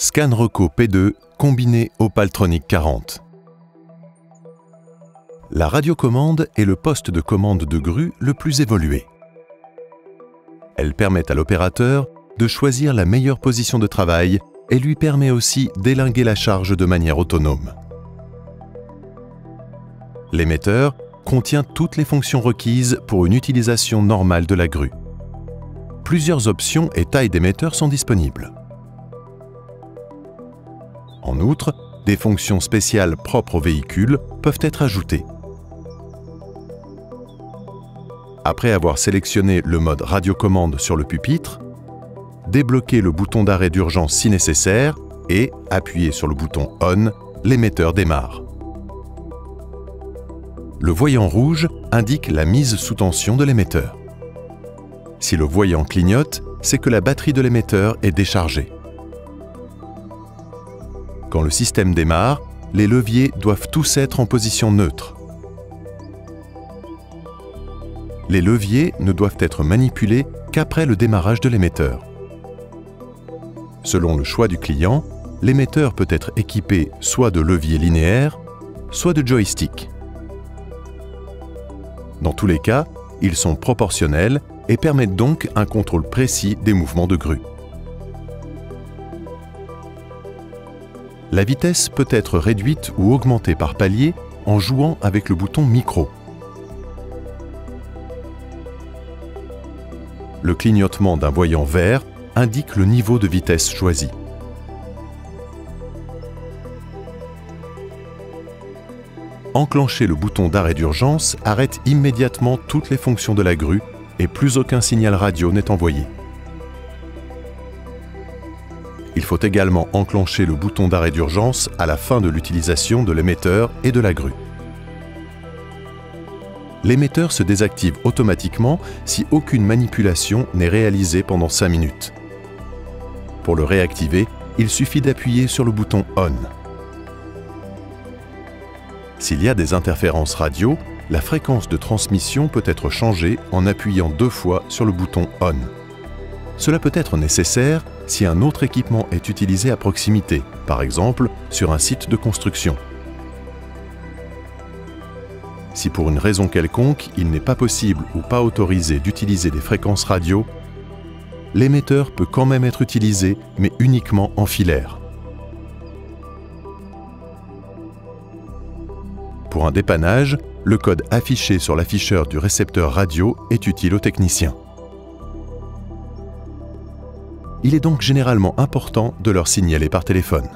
Scanreco P2 combiné Opaltronic 40. La radiocommande est le poste de commande de grue le plus évolué. Elle permet à l'opérateur de choisir la meilleure position de travail et lui permet aussi d'élinguer la charge de manière autonome. L'émetteur contient toutes les fonctions requises pour une utilisation normale de la grue. Plusieurs options et tailles d'émetteur sont disponibles. En outre, des fonctions spéciales propres au véhicule peuvent être ajoutées. Après avoir sélectionné le mode radiocommande sur le pupitre, débloquez le bouton d'arrêt d'urgence si nécessaire et appuyez sur le bouton ON, l'émetteur démarre. Le voyant rouge indique la mise sous tension de l'émetteur. Si le voyant clignote, c'est que la batterie de l'émetteur est déchargée. Quand le système démarre, les leviers doivent tous être en position neutre. Les leviers ne doivent être manipulés qu'après le démarrage de l'émetteur. Selon le choix du client, l'émetteur peut être équipé soit de leviers linéaires, soit de joystick. Dans tous les cas, ils sont proportionnels et permettent donc un contrôle précis des mouvements de grue. La vitesse peut être réduite ou augmentée par palier en jouant avec le bouton micro. Le clignotement d'un voyant vert indique le niveau de vitesse choisi. Enclencher le bouton d'arrêt d'urgence arrête immédiatement toutes les fonctions de la grue et plus aucun signal radio n'est envoyé. Il faut également enclencher le bouton d'arrêt d'urgence à la fin de l'utilisation de l'émetteur et de la grue. L'émetteur se désactive automatiquement si aucune manipulation n'est réalisée pendant 5 minutes. Pour le réactiver, il suffit d'appuyer sur le bouton ON. S'il y a des interférences radio, la fréquence de transmission peut être changée en appuyant 2 fois sur le bouton ON. Cela peut être nécessaire si un autre équipement est utilisé à proximité, par exemple sur un site de construction. Si pour une raison quelconque, il n'est pas possible ou pas autorisé d'utiliser des fréquences radio, l'émetteur peut quand même être utilisé, mais uniquement en filaire. Pour un dépannage, le code affiché sur l'afficheur du récepteur radio est utile au technicien. Il est donc généralement important de leur signaler par téléphone.